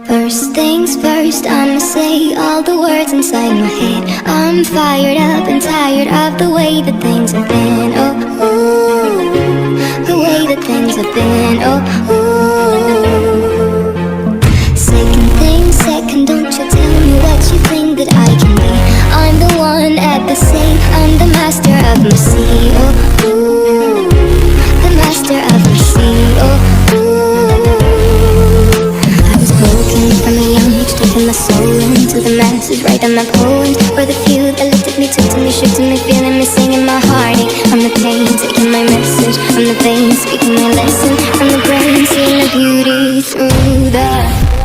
First things first, I'ma say all the words inside my head. I'm fired up and tired of the way that things have been. Oh, ooh, the way that things have been. Oh, ooh. Second thing second, don't you tell me what you think that I can be. I'm the one at the same, I'm the master of my sea. Oh, ooh, the master of my sea. Oh, from a young age, taking my soul into the masses, writing my poems for the few that looked at me, took to me, shook to me, feeling me, singing my heartache. From the pain, taking my message from the veins, speaking my lesson from the brain, seeing the beauty through the